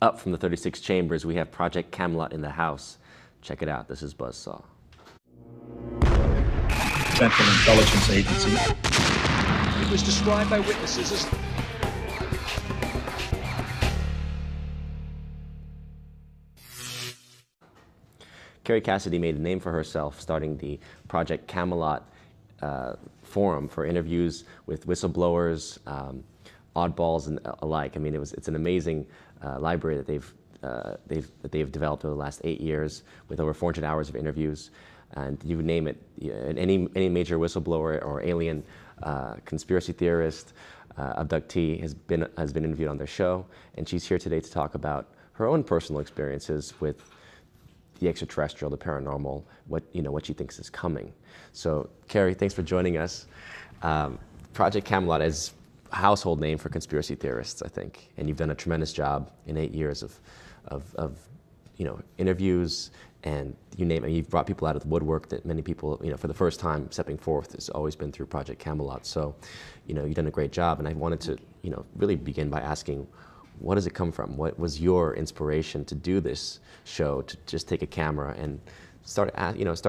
up from the 36 chambers, we have Project Camelot in the house. Check it out. This is Buzzsaw. Central Intelligence Agency. It was described by witnesses as... Kerry Cassidy made a name for herself starting the Project Camelot forum for interviews with whistleblowers, oddballs, and alike. I mean, it's an amazing library that they've developed over the last 8 years with over 400 hours of interviews. And you name it, any major whistleblower or alien conspiracy theorist, abductee has been interviewed on their show, and she's here today to talk about her own personal experiences with the extraterrestrial, the paranormal, what she thinks is coming. So, Kerry, thanks for joining us. Project Camelot is a household name for conspiracy theorists, I think, and you've done a tremendous job in 8 years of interviews, and you name it. You've brought people out of the woodwork that many people, for the first time stepping forth, has always been through Project Camelot. So, you've done a great job, and I wanted to, really begin by asking, what does it come from? What was your inspiration to do this show, to just take a camera and start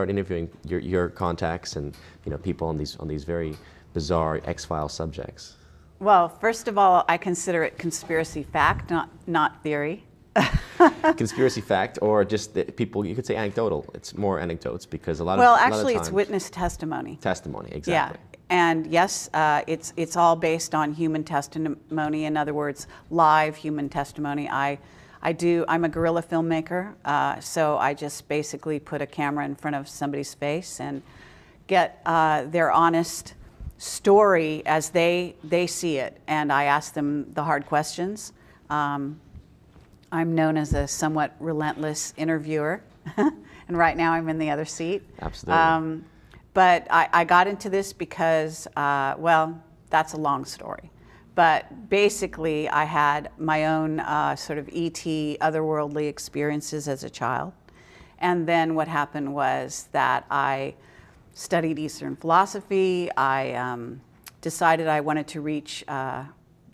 interviewing your contacts and people on these very bizarre X-File subjects? Well, first of all, I consider it conspiracy fact, not theory. Conspiracy fact, or just people, you could say anecdotal. It's more anecdotes because a lot of Well, times, actually, it's witness testimony. Testimony, exactly. Yeah. And yes, it's all based on human testimony. In other words, live human testimony. I'm a guerrilla filmmaker, so I just basically put a camera in front of somebody's face and get their honest story as they see it, and I ask them the hard questions. I'm known as a somewhat relentless interviewer, and right now I'm in the other seat. Absolutely. But I got into this because, well, that's a long story. But basically, I had my own sort of ET, otherworldly experiences as a child. And then what happened was that I studied Eastern philosophy. I decided I wanted to reach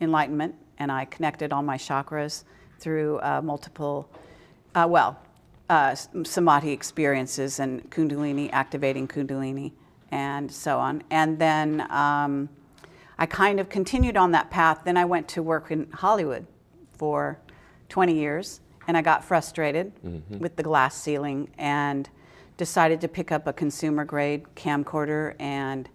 enlightenment, and I connected all my chakras through multiple, samadhi experiences and Kundalini, activating Kundalini, and so on. And then I kind of continued on that path. Then I went to work in Hollywood for 20 years, and I got frustrated with the glass ceiling and decided to pick up a consumer-grade camcorder and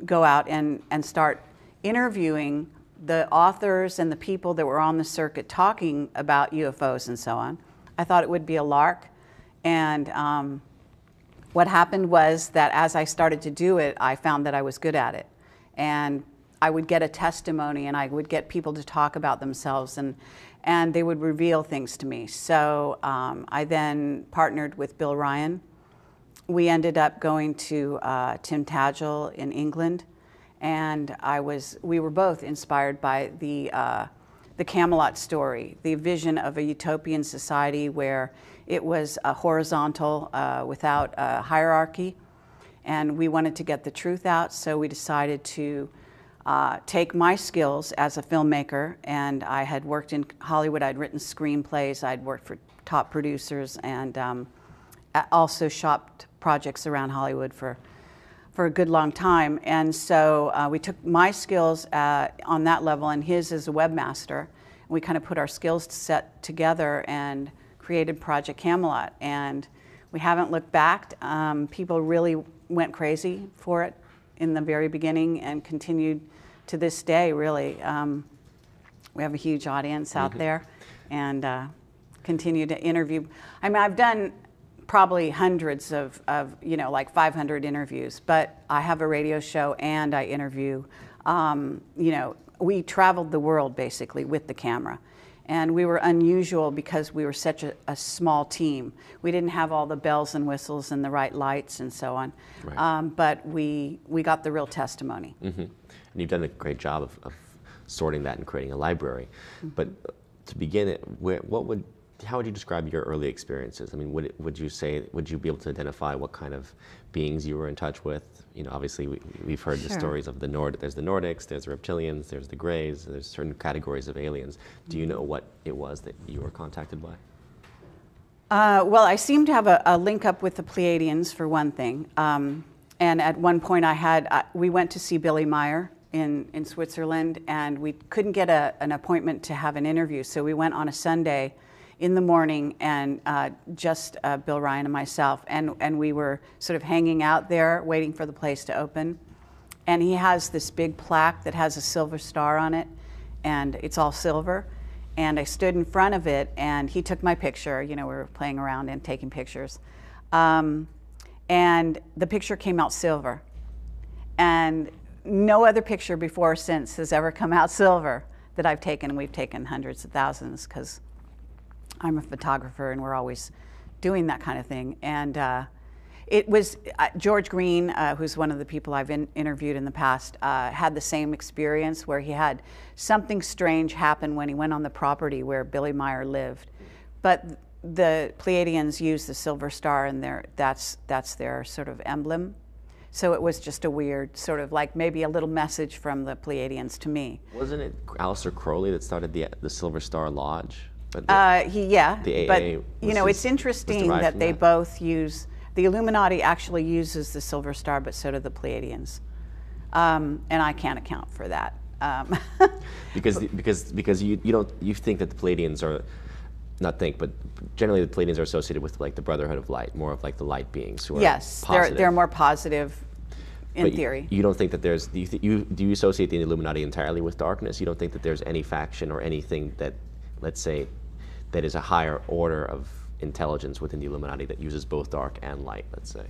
go out and start interviewing the authors and the people that were on the circuit talking about UFOs and so on. I thought it would be a lark, and what happened was that as I started to do it, I found that I was good at it. And I would get a testimony, and I would get people to talk about themselves, and they would reveal things to me. So I then partnered with Bill Ryan. We ended up going to Tintagel in England, and we were both inspired by the Camelot story, the vision of a utopian society where it was horizontal without hierarchy, and we wanted to get the truth out, so we decided to take my skills as a filmmaker, and I had worked in Hollywood. I'd written screenplays, I'd worked for top producers, and also shopped projects around Hollywood for a good long time. And so we took my skills on that level and his as a webmaster. We kind of put our skills set together and created Project Camelot. And we haven't looked back. People really went crazy for it in the very beginning and continued to this day, really. We have a huge audience out there, and continue to interview. I mean, I've done probably hundreds of like 500 interviews, but I have a radio show and I interview. We traveled the world basically with the camera, and we were unusual because we were such a small team. We didn't have all the bells and whistles and the right lights and so on, right. But we got the real testimony. And you've done a great job of sorting that and creating a library. But to begin it, what would how would you describe your early experiences? I mean, would you be able to identify what kind of beings you were in touch with? You know, obviously we've heard the stories of there's the Nordics, there's the reptilians, there's the Greys, there's certain categories of aliens. Do you know what it was that you were contacted by? Well, I seem to have a link up with the Pleiadians for one thing. And at one point we went to see Billy Meyer in Switzerland, and we couldn't get an appointment to have an interview. So we went on a Sunday in the morning, and just Bill Ryan and myself, and we were sort of hanging out there waiting for the place to open. And he has this big plaque that has a silver star on it, and it's all silver. And I stood in front of it, and he took my picture. You know, we were playing around and taking pictures. And the picture came out silver. And no other picture before or since has ever come out silver that I've taken. We've taken hundreds of thousands because I'm a photographer and we're always doing that kind of thing. And it was George Green, who's one of the people I've interviewed in the past, had the same experience where he had something strange happen when he went on the property where Billy Meyer lived. But the Pleiadians use the silver star, and that's their sort of emblem. So it was just a weird sort of like maybe a little message from the Pleiadians to me. Wasn't it Aleister Crowley that started the Silver Star Lodge? But the AA but you know, it's interesting that they that. both use, the Illuminati actually uses the silver star, but so do the Pleiadians. And I can't account for that. Because you think that the Pleiadians are, not think, but generally the Pleiadians are associated with like the Brotherhood of Light, more of like the light beings who are positive. They're more positive in theory. You don't think that there's, do you associate the Illuminati entirely with darkness? You don't think that there's any faction or anything that, let's say, that is a higher order of intelligence within the Illuminati that uses both dark and light, let's say?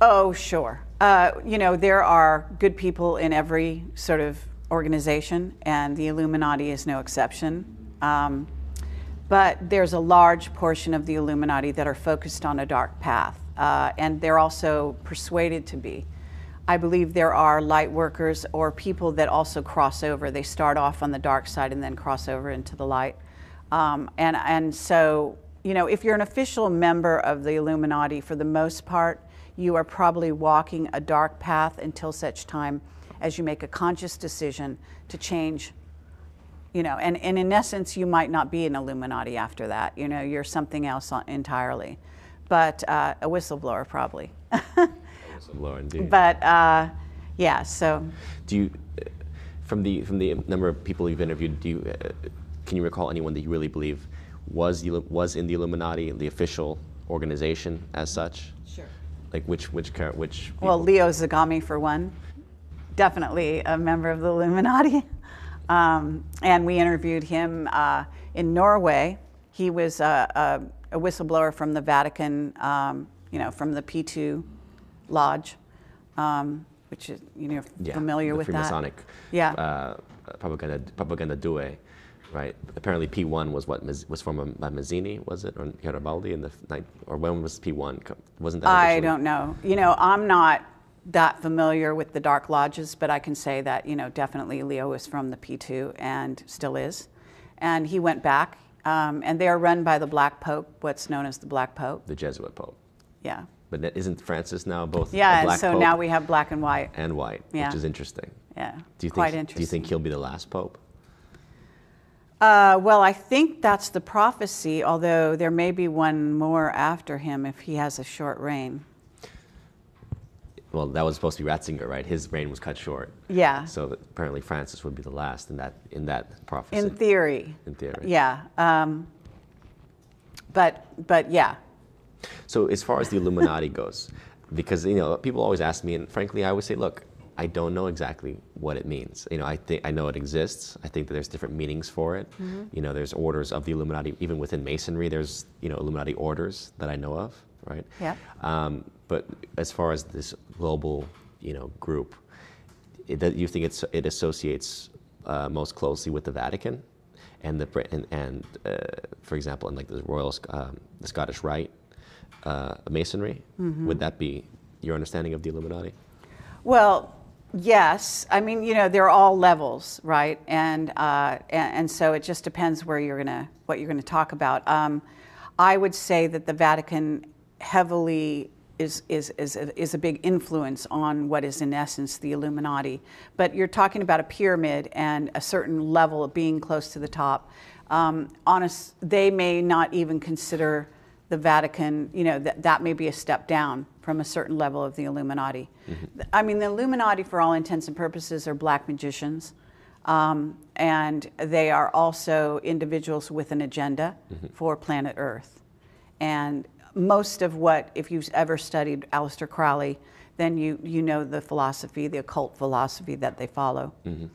Oh, sure. You know, there are good people in every sort of organization, and the Illuminati is no exception. But there's a large portion of the Illuminati that are focused on a dark path, and they're also persuaded to be. I believe there are light workers or people that also cross over. They start off on the dark side and then cross over into the light. And so, you know, if you're an official member of the Illuminati, for the most part, you are probably walking a dark path until such time as you make a conscious decision to change. You know, and in essence, you might not be an Illuminati after that. You know, you're something else entirely. But a whistleblower, probably. A whistleblower, indeed. But, yeah, so. Do you, from the number of people you've interviewed, can you recall anyone that you really believe was in the Illuminati, the official organization as such? Sure. Like which people? Well, Leo Zagami, for one. Definitely a member of the Illuminati. And we interviewed him in Norway. He was a whistleblower from the Vatican, you know, from the P2 Lodge, which is, you know, familiar with that. Freemasonic. Yeah. Propaganda Due, right? Apparently P1 was formed by Mazzini, was it, or Garibaldi in the or when was P1? Wasn't that? I don't know. You know, I'm not that familiar with the dark lodges, but I can say that, you know, definitely Leo is from the P2 and still is. And he went back, and they are run by the Black Pope, what's known as the Black Pope. The Jesuit Pope. Yeah. But isn't Francis now both yeah, a Black and so Pope now we have black and white. and white, Yeah. which is interesting. Yeah, Quite interesting. Do you think he'll be the last Pope? Well, I think that's the prophecy, although there may be one more after him if he has a short reign. Well, that was supposed to be Ratzinger, right? His reign was cut short. Yeah. So apparently Francis would be the last in that prophecy. In theory. In theory. Yeah. But yeah. So as far as the Illuminati goes, because, you know, people always ask me, and frankly, I always say, look, I don't know exactly what it means. You know, I know it exists. I think that there's different meanings for it. Mm-hmm. You know, there's orders of the Illuminati. Even within Masonry, there's, you know, Illuminati orders that I know of, right? Yeah. But as far as this global, you know, group, you think it associates most closely with the Vatican, and for example, in like the Royal, the Scottish Rite, Masonry. Mm-hmm. Would that be your understanding of the Illuminati? Well, Yes, I mean, they're all levels, right? And so it just depends what you're gonna talk about. I would say that the Vatican heavily is a big influence on what is in essence the Illuminati. But you're talking about a pyramid and a certain level of being close to the top. They may not even consider the Vatican, that may be a step down from a certain level of the Illuminati. Mm-hmm. I mean, the Illuminati, for all intents and purposes, are black magicians. And they are also individuals with an agenda mm-hmm. for planet Earth. And most of if you've ever studied Aleister Crowley, then you know the philosophy, the occult philosophy that they follow. Mm-hmm.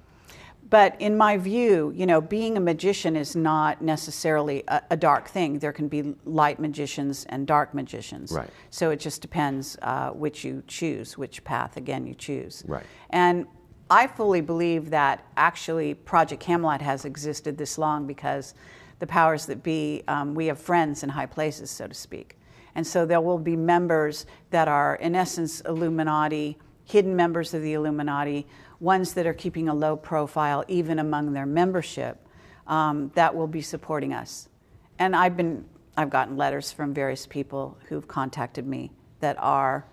But in my view, being a magician is not necessarily a dark thing. There can be light magicians and dark magicians. Right. So it just depends which you choose, which path, again, you choose. Right. And I fully believe that actually Project Camelot has existed this long because the powers that be, we have friends in high places, so to speak. And so there will be members that are, in essence, Illuminati, hidden members of the Illuminati, ones that are keeping a low profile even among their membership, that will be supporting us. And I've gotten letters from various people who've contacted me that are,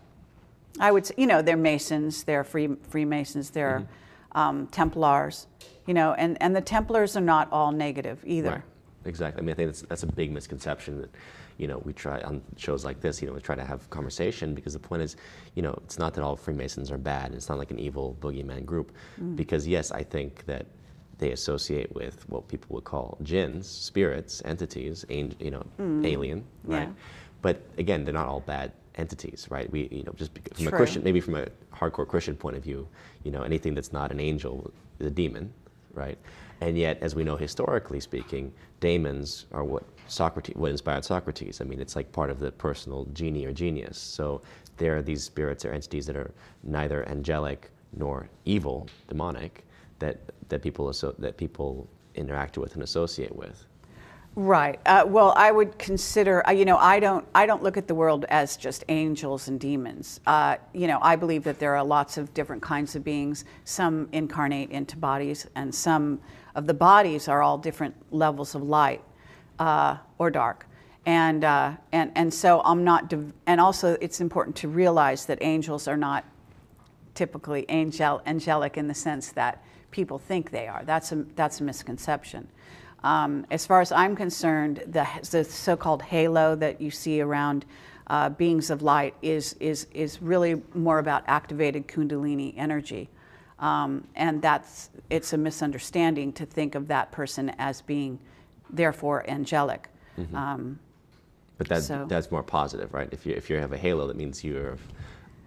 I would say, they're Masons, they're Freemasons, they're mm-hmm. Templars, and the Templars are not all negative either. Right. Exactly. I mean, I think that's a big misconception that, we try on shows like this, we try to have conversation because the point is, it's not that all Freemasons are bad. It's not like an evil boogeyman group. Mm. Because yes, I think that they associate with what people would call jinns, spirits, entities, alien, right? Yeah. But again, they're not all bad entities, right? We, just from a Christian, maybe from a hardcore Christian point of view, anything that's not an angel is a demon, right? And yet, as we know historically speaking, daemons are what inspired Socrates. I mean, it's like part of the personal genie or genius. So there are these spirits or entities that are neither angelic nor evil, demonic, that people interact with and associate with. Right. Well, I would consider, I don't look at the world as just angels and demons. I believe that there are lots of different kinds of beings. Some incarnate into bodies, and some of the bodies are all different levels of light or dark. And so I'm not, and also it's important to realize that angels are not typically angelic in the sense that people think they are. That's a misconception. As far as I'm concerned, the so-called halo that you see around beings of light is really more about activated Kundalini energy, and it's a misunderstanding to think of that person as being therefore angelic. Mm-hmm. But that's more positive, right? If you have a halo, that means you're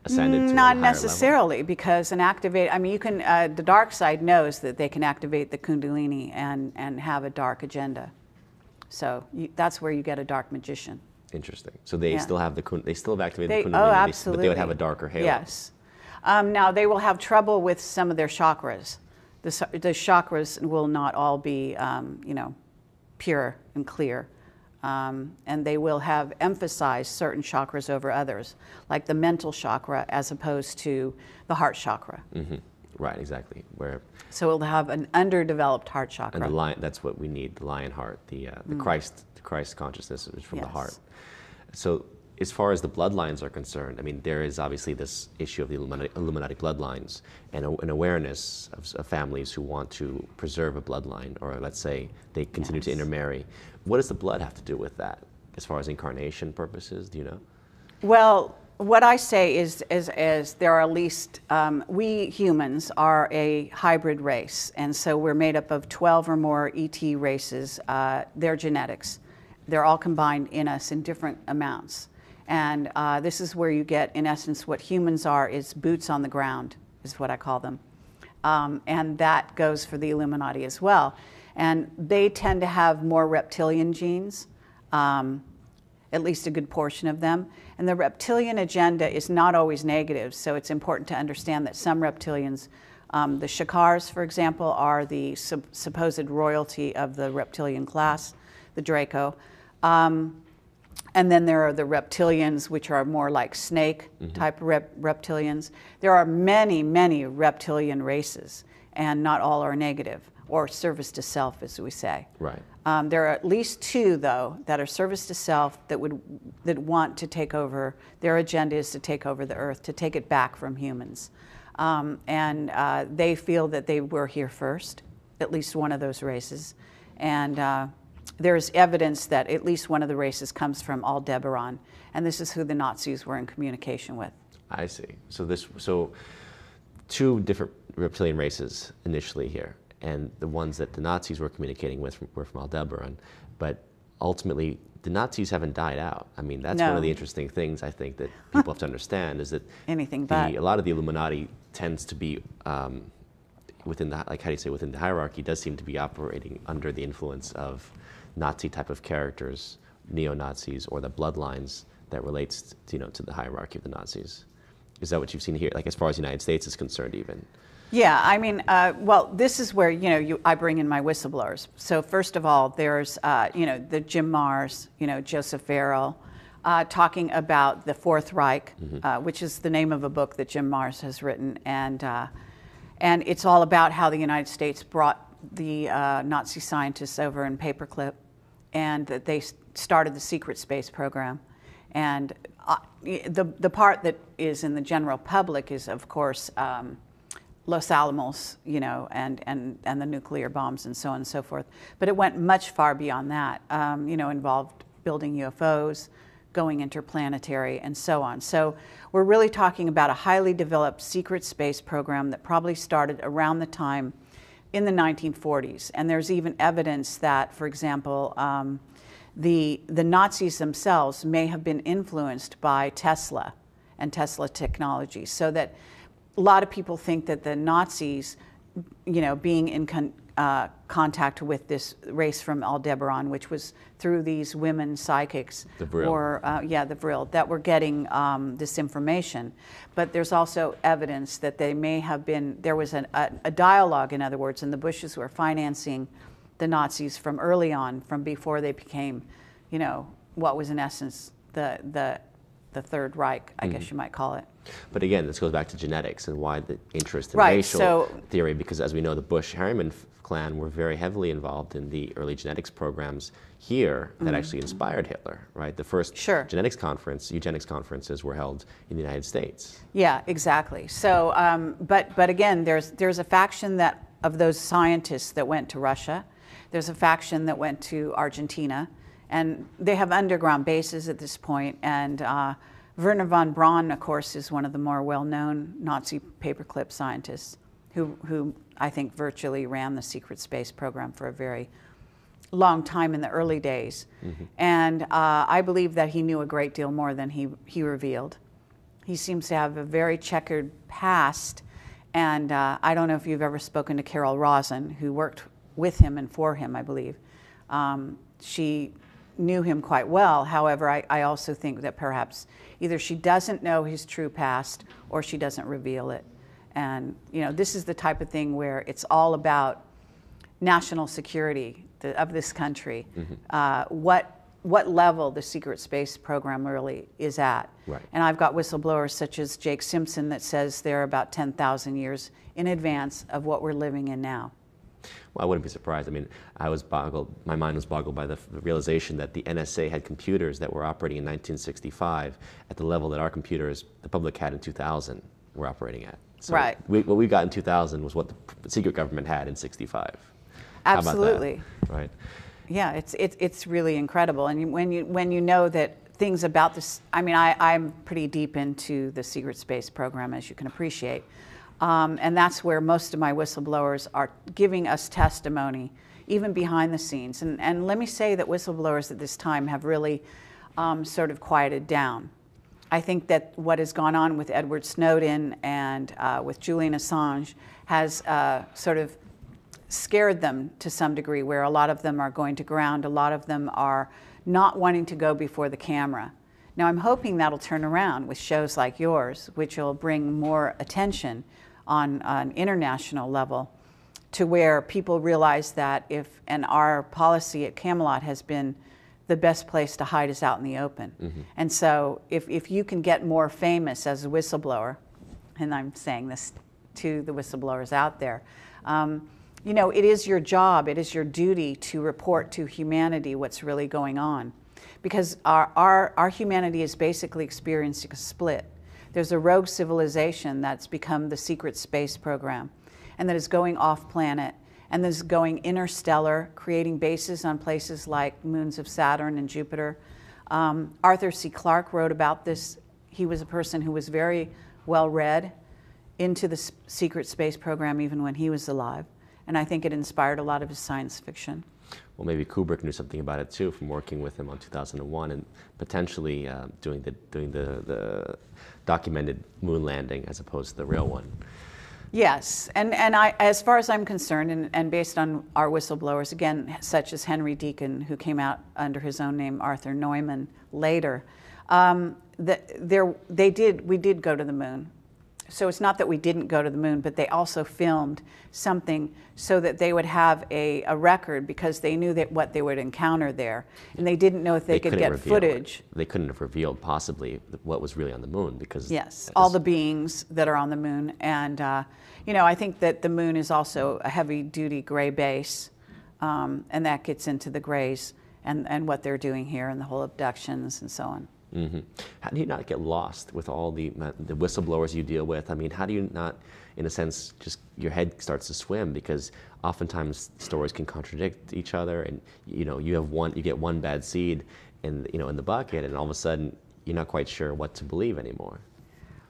ascended to not a higher necessarily level. Because you can the dark side knows that they can activate the Kundalini and have a dark agenda, so that's where you get a dark magician. Interesting. So they still have they still have activated the Kundalini, oh, absolutely. but they would have a darker halo. Yes. Now they will have trouble with some of their chakras. The chakras will not all be pure and clear. And they will have emphasized certain chakras over others, like the mental chakra as opposed to the heart chakra. Mm-hmm. Right, exactly. So we'll have an underdeveloped heart chakra. And that's what we need, the lion heart, the Christ consciousness is from the heart. So as far as the bloodlines are concerned, I mean, there is obviously this issue of the Illuminati bloodlines and an awareness of families who want to preserve a bloodline, or let's say they continue to intermarry. What does the blood have to do with that as far as incarnation purposes? Do you know? Well, what I say is there are at least, we humans are a hybrid race, and so we're made up of 12 or more ET races. They're genetics. They're all combined in us in different amounts. And this is where you get, in essence, what humans are is boots on the ground, is what I call them. And that goes for the Illuminati as well. And they tend to have more reptilian genes, at least a good portion of them. And the reptilian agenda is not always negative, so it's important to understand that some reptilians, the Shakars, for example, are the supposed royalty of the reptilian class, the Draco. And then there are the reptilians, which are more like snake type reptilians. There are many, many reptilian races, and not all are negative, or service to self, as we say. Right. There are at least two, though, that are service to self that want to take over. Their agenda is to take over the earth, to take it back from humans. And they feel that they were here first, at least one of those races. And there's evidence that at least one of the races comes from Aldebaran, and this is who the Nazis were in communication with. I see. So two different reptilian races initially here, and the ones that the Nazis were communicating with were from Aldebaran, but ultimately the Nazis haven't died out. I mean, that's one of the interesting things I think that people have to understand is that a lot of the Illuminati tends to be within the, like, how do you say, within the hierarchy, does seem to be operating under the influence of Nazi type of characters, neo-Nazis, or the bloodlines that relates to, to the hierarchy of the Nazis. Is that what you've seen here, like as far as the United States is concerned even? Yeah, I mean, well, this is where, I bring in my whistleblowers. So first of all, there's, the Jim Mars, Joseph Farrell, talking about the Fourth Reich, which is the name of a book that Jim Mars has written. And it's all about how the United States brought the Nazi scientists over in paperclip, and that they started the secret space program. And the part that is in the general public is, of course, Los Alamos, and the nuclear bombs and so on and so forth. But it went much far beyond that, involved building UFOs, going interplanetary, and so on. So we're really talking about a highly developed secret space program that probably started around the time in the 1940s. And there's even evidence that, for example, the Nazis themselves may have been influenced by Tesla and Tesla technology, so that a lot of people think that the Nazis, being in contact with this race from Aldebaran, which was through these women psychics, the Vril, that were getting this information. But there's also evidence that they may have been, there was a dialogue, in other words, and the Bushes were financing the Nazis from early on, from before they became, what was in essence the Third Reich, I guess you might call it. But again, this goes back to genetics and why the interest in racial theory, because as we know, the Bush-Harriman clan were very heavily involved in the early genetics programs here that actually inspired Hitler, right? The first eugenics conferences were held in the United States. Yeah, exactly. So, but again, there's a faction of those scientists that went to Russia. There's a faction that went to Argentina, and they have underground bases at this point. And Werner von Braun, of course, is one of the more well-known Nazi paperclip scientists who I think virtually ran the secret space program for a very long time in the early days. And I believe that he knew a great deal more than he revealed. He seems to have a very checkered past. And I don't know if you've ever spoken to Carol Rosen, who worked with him and for him, I believe. She knew him quite well. However, I also think that perhaps either she doesn't know his true past or she doesn't reveal it. And this is the type of thing where it's all about national security of this country. What level the secret space program really is at. Right. And I've got whistleblowers such as Jake Simpson that says they're about 10,000 years in advance of what we're living in now. Well, I wouldn't be surprised. I mean, my mind was boggled by the realization that the NSA had computers that were operating in 1965 at the level that our computers, the public had in 2000, were operating at. So right. What we got in 2000 was what the secret government had in 65. Absolutely. How about that? Right. Yeah, it's really incredible. And when you know that things about this, I mean, I'm pretty deep into the secret space program, as you can appreciate. And that's where most of my whistleblowers are giving us testimony, even behind the scenes. And let me say that whistleblowers at this time have really sort of quieted down. I think that what has gone on with Edward Snowden and with Julian Assange has sort of scared them to some degree, where a lot of them are going to ground, a lot of them are not wanting to go before the camera. Now, I'm hoping that'll turn around with shows like yours, which will bring more attention on an international level, to where people realize that and our policy at Camelot has been the best place to hide is out in the open. And so if you can get more famous as a whistleblower, and I'm saying this to the whistleblowers out there, you know, it is your job, it is your duty to report to humanity what's really going on. Because our humanity is basically experiencing a split. There's a rogue civilization that's become the secret space program, and that is going off planet, and that is going interstellar, creating bases on places like moons of Saturn and Jupiter. Arthur C. Clarke wrote about this. He was a person who was very well read into the secret space program even when he was alive. And I think it inspired a lot of his science fiction. Well, maybe Kubrick knew something about it too from working with him on 2001 and potentially doing the documented moon landing as opposed to the real one. Yes, and I, as far as I'm concerned, and based on our whistleblowers, again, such as Henry Deacon, who came out under his own name, Arthur Neumann, later, we did go to the moon. So it's not that we didn't go to the moon, but they also filmed something so that they would have a record, because they knew that what they would encounter there. And they didn't know if they could get footage. They couldn't have revealed possibly what was really on the moon, because... Yes, all the beings that are on the moon. And, you know, I think that the moon is also a heavy-duty gray base, and that gets into the grays and what they're doing here and the whole abductions and so on. How do you not get lost with all the whistleblowers you deal with? I mean, how do you not, in a sense, just your head starts to swim, because oftentimes stories can contradict each other, and you know, you get one bad seed in the bucket, and all of a sudden you're not quite sure what to believe anymore.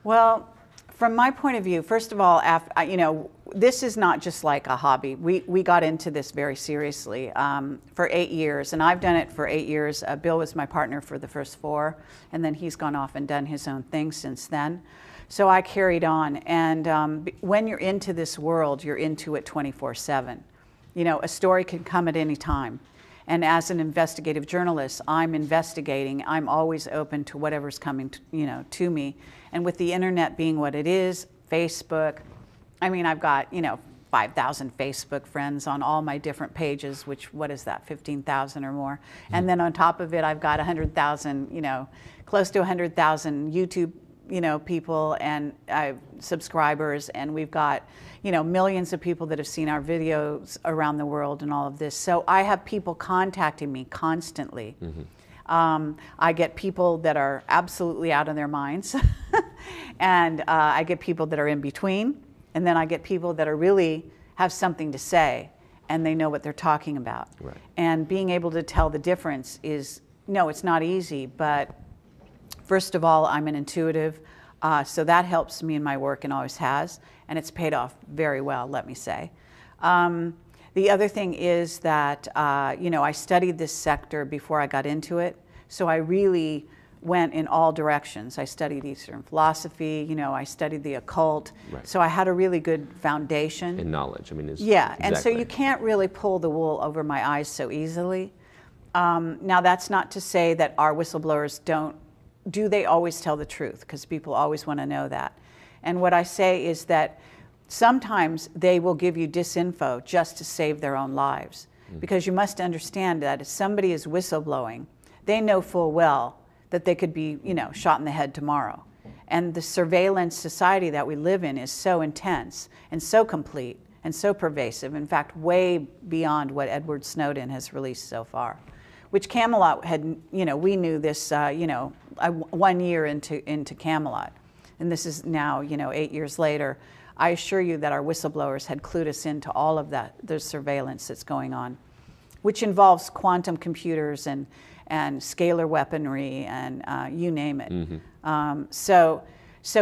Well, from my point of view, first of all, you know, this is not just like a hobby. We got into this very seriously for 8 years, and I've done it for 8 years. Bill was my partner for the first 4, and then he's gone off and done his own thing since then. So I carried on, and when you're into this world, you're into it 24/7. You know, a story can come at any time. And as an investigative journalist, I'm investigating. I'm always open to whatever's coming, to me. And with the internet being what it is, Facebook, I mean, I've got, 5,000 Facebook friends on all my different pages, which, what is that, 15,000 or more. And then on top of it, I've got 100,000, close to 100,000 YouTube, people and subscribers, and we've got, millions of people that have seen our videos around the world and all of this. So I have people contacting me constantly. I get people that are absolutely out of their minds, and I get people that are in between, and then I get people that are really have something to say, and they know what they're talking about. Right. And being able to tell the difference is, no, it's not easy, but first of all, I'm an intuitive, so that helps me in my work and always has, and it's paid off very well, let me say. The other thing is that, I studied this sector before I got into it, so I really went in all directions. I studied Eastern philosophy, I studied the occult, right. So I had a really good foundation. In knowledge, I mean, yeah, exactly. And so you can't really pull the wool over my eyes so easily. Now that's not to say that our whistleblowers do they always tell the truth, because people always want to know that. And what I say is that sometimes they will give you disinfo just to save their own lives. Because you must understand that if somebody is whistleblowing, they know full well that they could be, shot in the head tomorrow. And the surveillance society that we live in is so intense and so complete and so pervasive, in fact, way beyond what Edward Snowden has released so far. Which Camelot had, we knew this, 1 year into Camelot. And this is now, 8 years later. I assure you that our whistleblowers had clued us into all of that, the surveillance that's going on, which involves quantum computers and scalar weaponry and you name it. So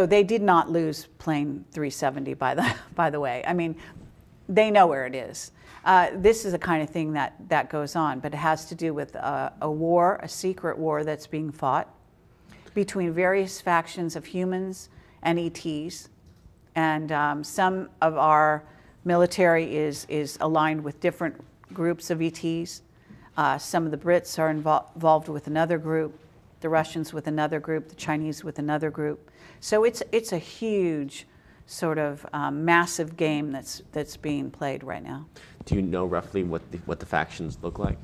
they did not lose plane 370, by the way. I mean, they know where it is. This is the kind of thing that goes on, but it has to do with a war, a secret war that's being fought between various factions of humans and ETs. And some of our military is aligned with different groups of ETs. Some of the Brits are involved with another group, the Russians with another group, the Chinese with another group. So it's a huge sort of massive game that's being played right now. Do you know roughly what the factions look like?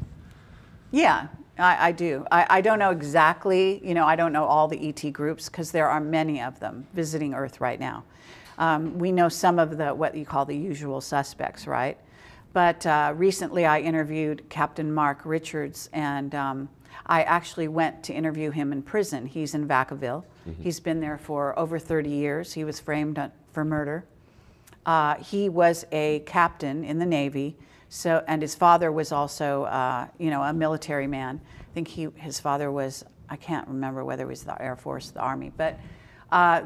Yeah, I do. I don't know exactly, I don't know all the ET groups because there are many of them visiting Earth right now. We know some of what you call the usual suspects, right? But recently I interviewed Captain Mark Richards, and I actually went to interview him in prison. He's in Vacaville. He's been there for over 30 years. He was framed for murder. He was a captain in the Navy, and his father was also, a military man. I think his father was, I can't remember whether it was the Air Force, the Army, but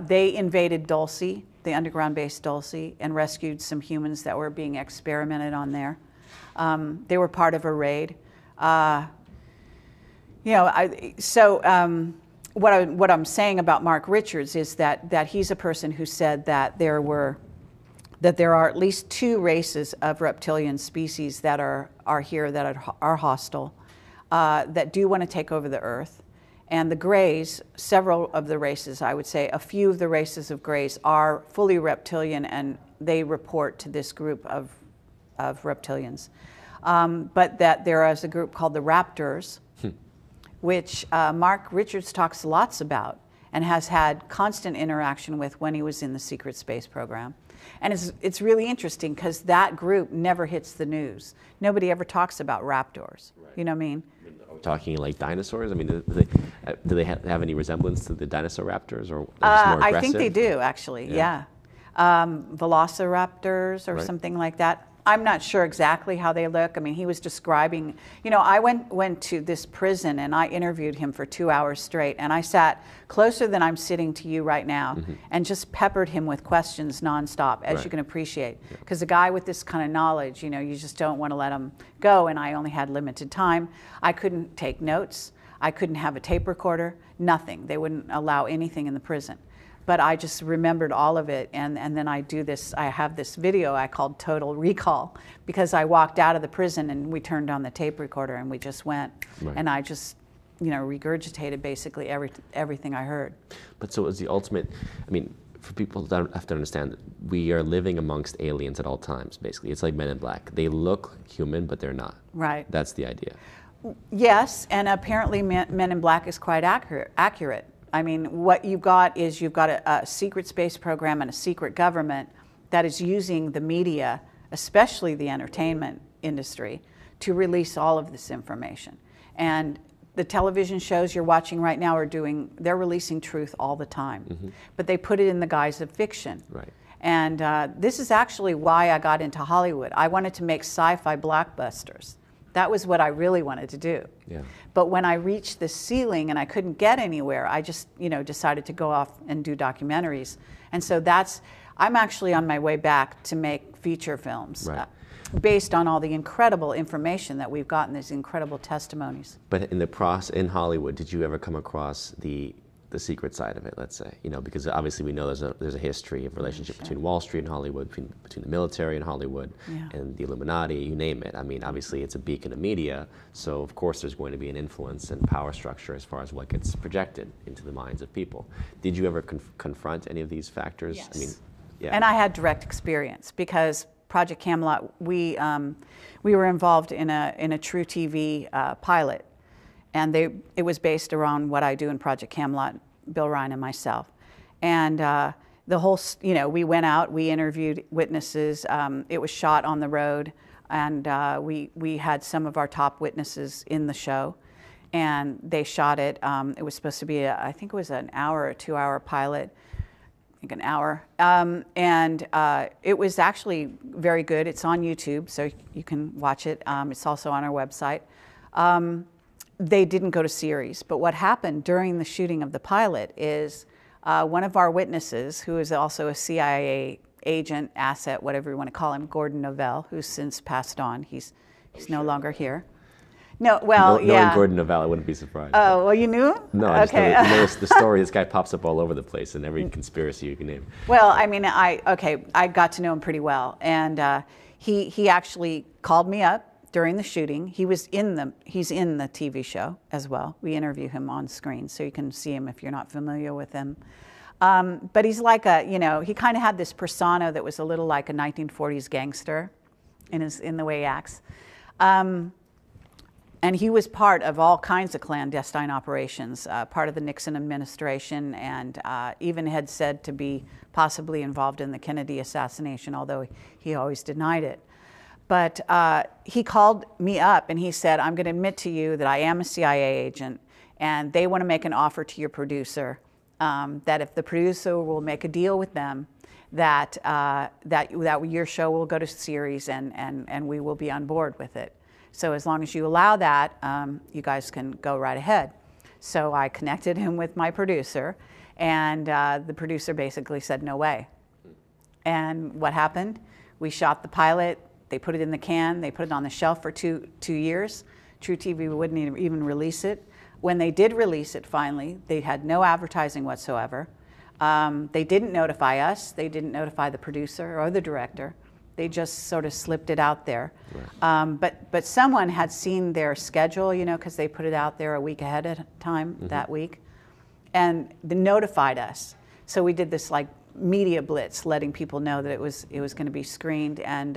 they invaded Dulce, the underground base Dulce, and rescued some humans that were being experimented on there. They were part of a raid. What I'm saying about Mark Richards is that he's a person who said that there are at least 2 races of reptilian species that are here that are hostile, that do want to take over the Earth. And the Greys, several of the races, I would say, a few of the races of Greys are fully reptilian, and they report to this group of reptilians. But that there is a group called the Raptors, which Mark Richards talks lots about and has had constant interaction with when he was in the secret space program. And it's really interesting because that group never hits the news. Nobody ever talks about raptors. Right. You know what I mean? Are we talking like dinosaurs? I mean, do they have any resemblance to the dinosaur raptors, or just more aggressive? I think they do, actually. Yeah. Velociraptors or something like that. I'm not sure exactly how they look. I mean, he was describing, I went to this prison and I interviewed him for 2 hours straight, and I sat closer than I'm sitting to you right now and just peppered him with questions nonstop, as you can appreciate. Because a guy with this kind of knowledge, you just don't want to let him go, and I only had limited time. I couldn't take notes. I couldn't have a tape recorder, nothing. They wouldn't allow anything in the prison. But I just remembered all of it, and then I have this video I called Total Recall, because I walked out of the prison and we turned on the tape recorder and we just went, and I just, regurgitated basically everything I heard. But so is the ultimate, I mean, for people that have to understand, we are living amongst aliens at all times, basically. It's like Men in Black. They look human, but they're not. Right. That's the idea. Yes, and apparently Men in Black is quite accurate. I mean, what you've got a secret space program and a secret government that is using the media, especially the entertainment industry, to release all of this information. And the television shows you're watching right now they're releasing truth all the time. But they put it in the guise of fiction. Right. And this is actually why I got into Hollywood. I wanted to make sci-fi blockbusters. That was what I really wanted to do. Yeah. But when I reached the ceiling and I couldn't get anywhere, I just, decided to go off and do documentaries. And so I'm actually on my way back to make feature films based on all the incredible information that we've gotten, these incredible testimonies. But in Hollywood, did you ever come across the secret side of it, let's say? Because obviously we know there's a history of relationship between Wall Street and Hollywood, between the military and Hollywood, and the Illuminati, you name it. I mean, obviously it's a beacon of media, so of course there's going to be an influence and power structure as far as what gets projected into the minds of people. Did you ever confront any of these factors? Yes. I mean, and I had direct experience, because Project Camelot, we were involved in a True TV pilot. And it was based around what I do in Project Camelot, Bill Ryan and myself. And the whole, we went out, we interviewed witnesses. It was shot on the road, and we had some of our top witnesses in the show, and they shot it. It was supposed to be, I think it was an hour or 2 hour pilot, I think an hour. And it was actually very good. It's on YouTube, so you can watch it. It's also on our website. They didn't go to series, but what happened during the shooting of the pilot is one of our witnesses, who is also a CIA agent, asset, whatever you want to call him, Gordon Novell, who's since passed on. He's no longer here. No, well, knowing Gordon Novell, I wouldn't be surprised. Oh, well, you knew him? No, I okay. just know the story. This guy pops up all over the place in every conspiracy you can name. Well, I mean, I got to know him pretty well, and he actually called me up during the shooting. He's in the TV show as well. We interview him on screen, so you can see him if you're not familiar with him. But he's like he kind of had this persona that was a little like a 1940s gangster in the way he acts. And he was part of all kinds of clandestine operations, part of the Nixon administration, and even had said to be possibly involved in the Kennedy assassination, although he always denied it. But he called me up and he said, I'm going to admit to you that I am a CIA agent, and they want to make an offer to your producer, that if the producer will make a deal with them, that your show will go to series and we will be on board with it. So as long as you allow that, you guys can go right ahead. So I connected him with my producer, and the producer basically said, no way. And what happened? We shot the pilot, they put it in the can, they put it on the shelf for two years. True TV wouldn't even release it. When they did release it finally, they had no advertising whatsoever. They didn't notify us, they didn't notify the producer or the director. They just sort of slipped it out there. Right. But someone had seen their schedule, you know, because they put it out there a week ahead of time that week, and they notified us. So we did this like media blitz, letting people know that it was going to be screened, and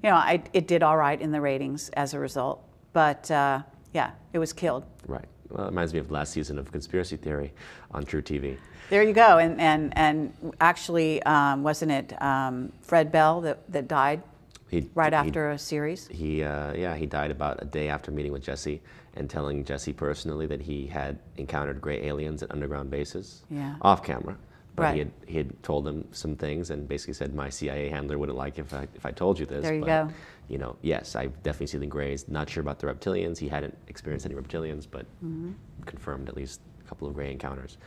you know, it did all right in the ratings as a result. But yeah, it was killed. Right. Well, it reminds me of last season of Conspiracy Theory on True TV. There you go, and actually, wasn't it Fred Bell that died right after a series? He died about a day after meeting with Jesse and telling Jesse personally that he had encountered gray aliens at underground bases, off camera. But right. he had told him some things and basically said, my CIA handler wouldn't like if I told you this. There you go. You know, yes, I've definitely seen the grays. Not sure about the reptilians. He hadn't experienced any reptilians, but confirmed at least a couple of gray encounters.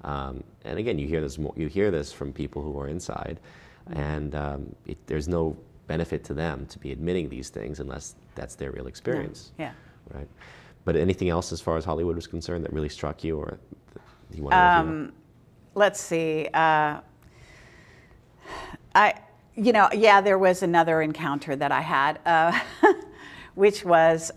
And again, you hear this from people who are inside, and there's no benefit to them to be admitting these things unless that's their real experience. Yeah. Right. But anything else as far as Hollywood was concerned that really struck you, or you want to reveal? Let's see. There was another encounter that I had, which was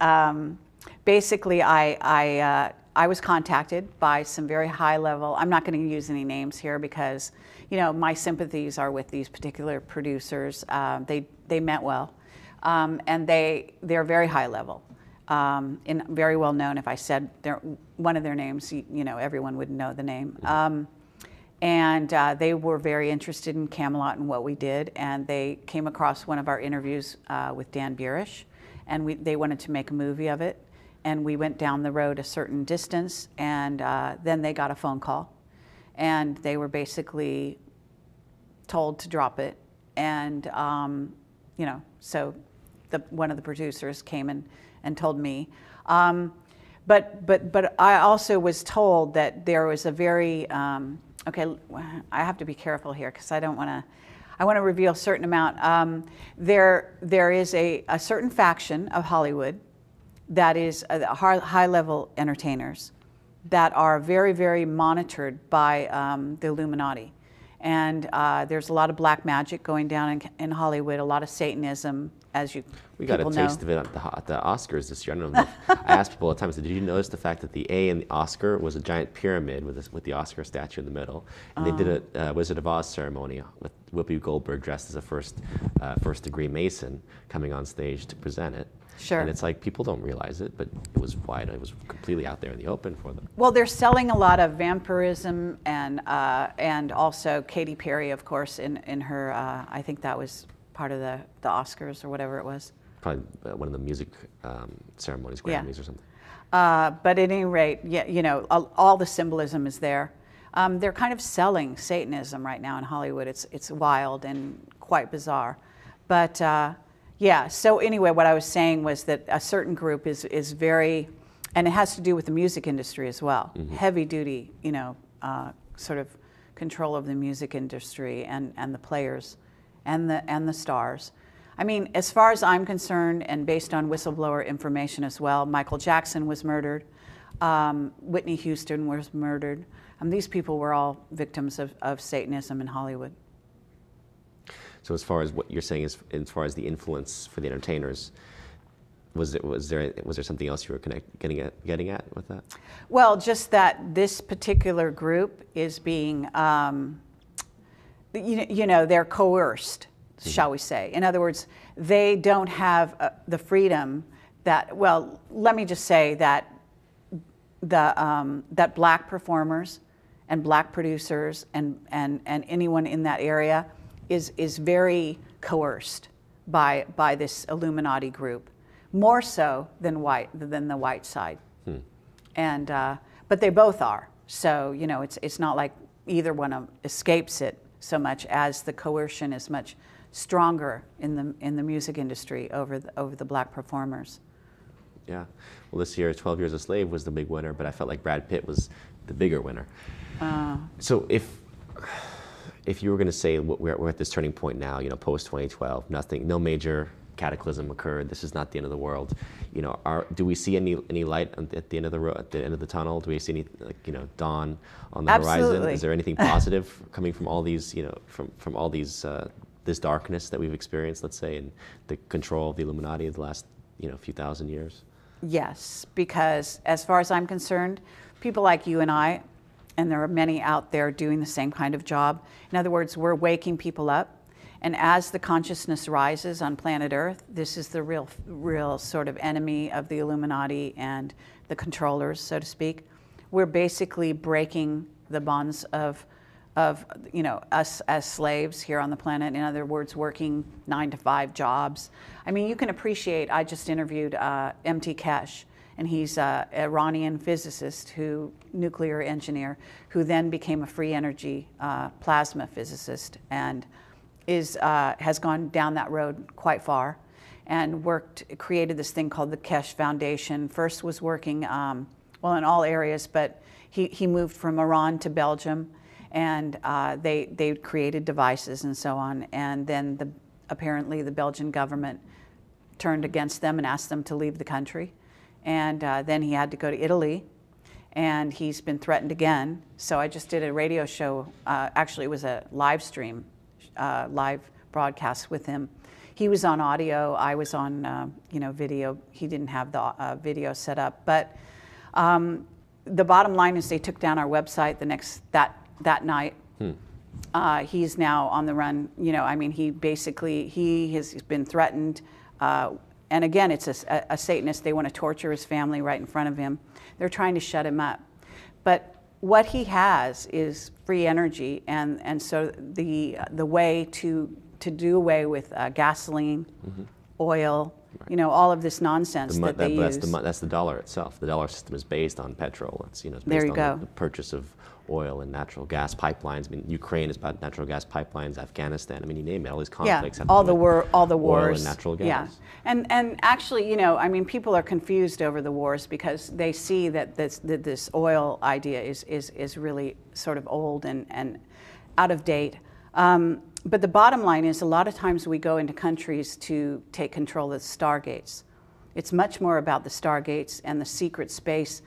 basically I was contacted by some very high level. I'm not going to use any names here because, you know, my sympathies are with these particular producers. They meant well, and they're very high level, and very well known. If I said one of their names, you know, everyone would know the name. And they were very interested in Camelot and what we did, and they came across one of our interviews with Dan Burish, and they wanted to make a movie of it. And we went down the road a certain distance, and then they got a phone call, and they were basically told to drop it. And you know, so one of the producers came and told me. But I also was told that there was a very okay, I have to be careful here because I don't want to. I want to reveal a certain amount. There is a certain faction of Hollywood that is high-level entertainers that are very, very monitored by the Illuminati. And there's a lot of black magic going down in Hollywood, a lot of Satanism, as we got a taste of it at the Oscars this year. I don't know. I asked people all the time, I said, did you notice the fact that the A in the Oscar was a giant pyramid with the Oscar statue in the middle? And they did a Wizard of Oz ceremony with Whoopi Goldberg dressed as a first-degree Mason coming on stage to present it. Sure. And it's like people don't realize it, but it was completely out there in the open for them. Well, they're selling a lot of vampirism and also Katy Perry, of course, in her. I think that was part of the Oscars or whatever it was. Probably one of the music ceremonies, Grammys or something. But at any rate, yeah, you know, all the symbolism is there. They're kind of selling Satanism right now in Hollywood. It's wild and quite bizarre, but. Yeah, so anyway, what I was saying was that a certain group is very, and it has to do with the music industry as well, heavy duty, you know, sort of control of the music industry and the players and the stars. I mean, as far as I'm concerned, and based on whistleblower information as well, Michael Jackson was murdered, Whitney Houston was murdered. These people were all victims of Satanism in Hollywood. So as far as what you're saying, as far as the influence for the entertainers, was there something else you were getting at with that? Well, just that this particular group is being, you know, they're coerced, shall we say? In other words, they don't have the freedom that, well, let me just say that that black performers and black producers and anyone in that area is very coerced by this Illuminati group, more so than the white side. And but they both are. So it's not like either one escapes it so much as the coercion is much stronger in the music industry over the black performers. Yeah. Well, this year, 12 Years a Slave was the big winner, but I felt like Brad Pitt was the bigger winner. So if you were going to say we're at this turning point now, post 2012, no major cataclysm occurred. This is not the end of the world. Do we see any light at the end of the tunnel? Do we see any dawn on the horizon? Is there anything positive coming from all these from all these this darkness that we've experienced, let's say, and the control of the Illuminati of the last few thousand years? Yes, because as far as I'm concerned, people like you and I, and there are many out there doing the same kind of job. In other words, we're waking people up. And as the consciousness rises on planet Earth, this is the real sort of enemy of the Illuminati and the controllers, so to speak. We're basically breaking the bonds of us as slaves here on the planet. In other words, working 9-to-5 jobs. I mean, you can appreciate, I just interviewed M.T. Kesh, and he's an Iranian physicist, nuclear engineer, who then became a free energy plasma physicist, and has gone down that road quite far, and created this thing called the Kesh Foundation. First was working, well, in all areas, but he moved from Iran to Belgium, and they created devices and so on. And then apparently the Belgian government turned against them and asked them to leave the country. And then he had to go to Italy, and he's been threatened again. So I just did a radio show. Actually, it was a live stream, live broadcast with him. He was on audio. I was on video. He didn't have the video set up. But the bottom line is they took down our website that night. He's now on the run. I mean, he has been threatened. And again, it's a Satanist. They want to torture his family right in front of him. They're trying to shut him up. But what he has is free energy, and so the way to do away with gasoline, oil, all of this nonsense that they use. That's the dollar itself. The dollar system is based on petrol. It's based there you on go. The purchase of oil and natural gas pipelines. I mean, Ukraine is about natural gas pipelines. Afghanistan. I mean, you name it. All these conflicts. Yeah, have all to the do with all the oil wars. and natural gas. Yeah, and actually, I mean, people are confused over the wars because they see that this oil idea is really sort of old and out of date. But the bottom line is, a lot of times we go into countries to take control of the stargates. It's much more about the stargates and the secret space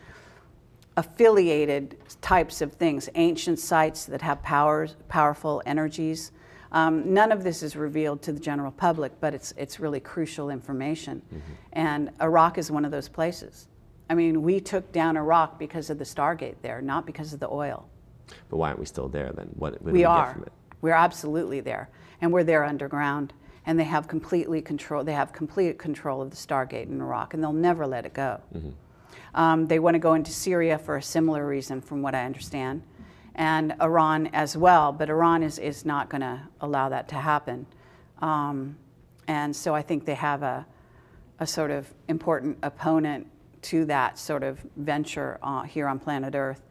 affiliated types of things, ancient sites that have powerful energies. None of this is revealed to the general public, but it's really crucial information. And Iraq is one of those places. I mean, we took down Iraq because of the Stargate there, not because of the oil. But why aren't we still there then? What do we get are. from it? We're absolutely there, and we're there underground. And they have complete control of the Stargate in Iraq, and they'll never let it go. They want to go into Syria for a similar reason, from what I understand, and Iran as well. But Iran is not going to allow that to happen. And so I think they have a sort of important opponent to that sort of venture here on planet Earth.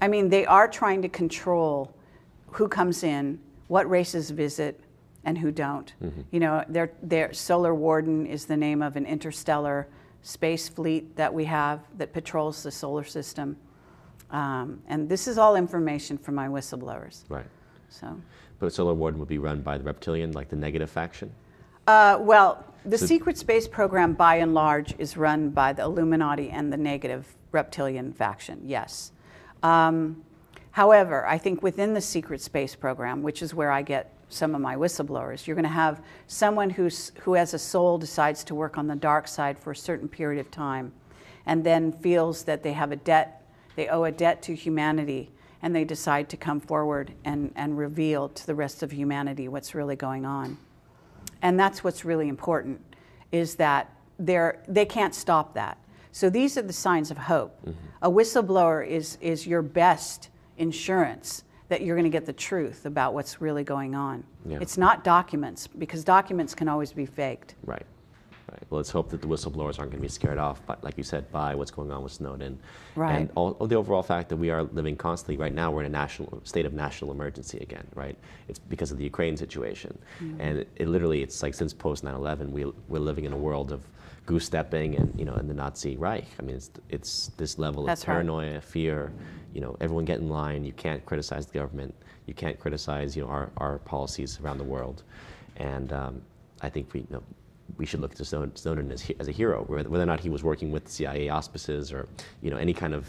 I mean, they are trying to control who comes in, what races visit, and who don't. Their Solar Warden is the name of an interstellar space fleet that we have that patrols the solar system. And this is all information from my whistleblowers. Right. So. But Solar Warden would be run by the reptilian, like the negative faction? Well, the secret space program, by and large, is run by the Illuminati and the negative reptilian faction, yes. However, I think within the secret space program, which is where I get some of my whistleblowers, you're going to have someone who has a soul, decides to work on the dark side for a certain period of time, and then feels that they have a debt, they owe a debt to humanity, and they decide to come forward and reveal to the rest of humanity what's really going on. And that's what's really important, is that they can't stop that. So these are the signs of hope. A whistleblower is your best insurance that you're going to get the truth about what's really going on. Yeah. It's not documents, because documents can always be faked. Right. Right. Well, let's hope that the whistleblowers aren't going to be scared off, but like you said, by what's going on with Snowden. Right. And the overall fact that we are living constantly, right now, we're in a state of national emergency again, right? It's because of the Ukraine situation. And it literally, it's like since post 9/11, we're living in a world of goose-stepping and, in the Nazi Reich. I mean, it's this level of That's right. paranoia, fear, everyone get in line. You can't criticize the government. You can't criticize, our policies around the world. And I think we should look to Snowden as a hero, whether or not he was working with CIA auspices or any kind of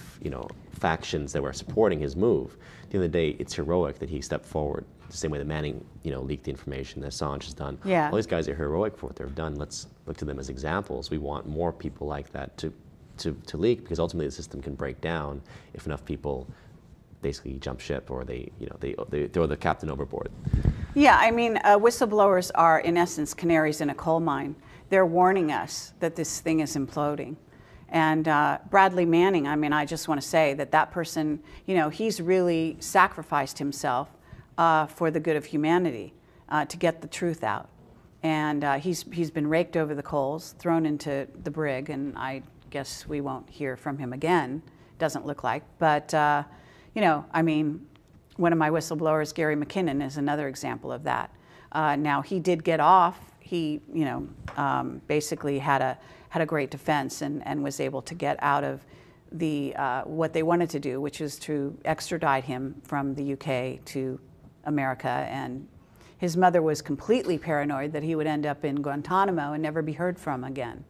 factions that were supporting his move. At the end of the day, it's heroic that he stepped forward. The same way that Manning leaked the information, that Assange has done. Yeah. All these guys are heroic for what they've done. Let's look to them as examples. We want more people like that to leak, because ultimately the system can break down if enough people basically jump ship, or they throw the captain overboard. Yeah, I mean, whistleblowers are, in essence, canaries in a coal mine. They're warning us that this thing is imploding. And Bradley Manning, I mean, I just want to say that person, he's really sacrificed himself for the good of humanity, to get the truth out. And he's been raked over the coals, thrown into the brig, and I guess we won't hear from him again. Doesn't look like. But, I mean, one of my whistleblowers, Gary McKinnon, is another example of that. Now, he did get off. He, basically had a great defense and was able to get out of the what they wanted to do, which is to extradite him from the UK to America. And his mother was completely paranoid that he would end up in Guantanamo and never be heard from again,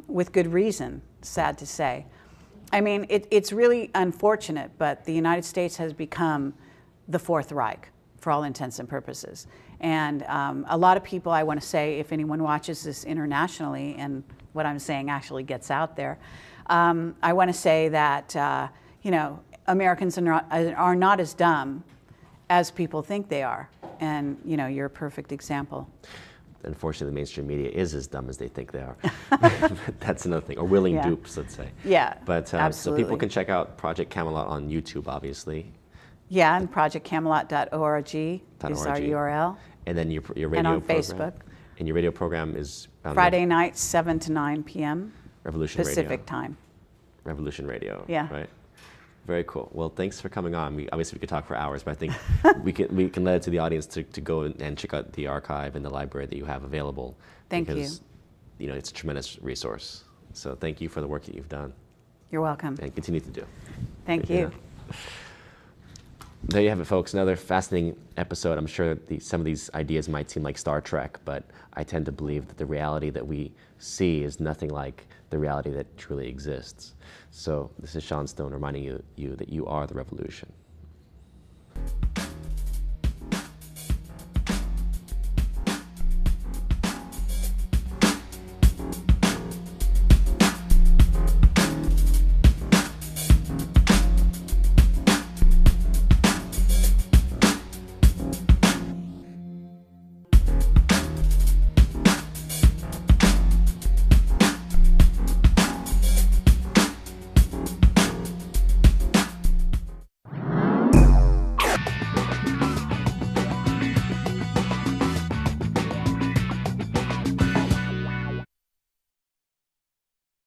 with good reason, sad to say. I mean, it's really unfortunate, but the United States has become the Fourth Reich for all intents and purposes. And a lot of people, I want to say, if anyone watches this internationally and what I'm saying actually gets out there, I want to say that, Americans are not as dumb as people think they are. And, you're a perfect example. Unfortunately, the mainstream media is as dumb as they think they are. That's another thing, or willing dupes, let's say. Yeah, but absolutely. So people can check out Project Camelot on YouTube, obviously. Yeah, and projectcamelot.org is our URL. And then your radio and on program. Facebook. And your radio program is Friday nights, 7 to 9 p.m. Revolution Pacific Radio. time. Revolution Radio. Yeah. Right. Very cool. Well, thanks for coming on. Obviously we could talk for hours, but I think we can let it to the audience to go and check out the archive and the library that you have available. Thank because, it's a tremendous resource. So thank you for the work that you've done. You're welcome. And continue to do. Thank you. There you have it, folks. Another fascinating episode. I'm sure some of these ideas might seem like Star Trek, but I tend to believe that the reality that we see is nothing like the reality that truly exists. So this is Sean Stone reminding you that you are the revolution.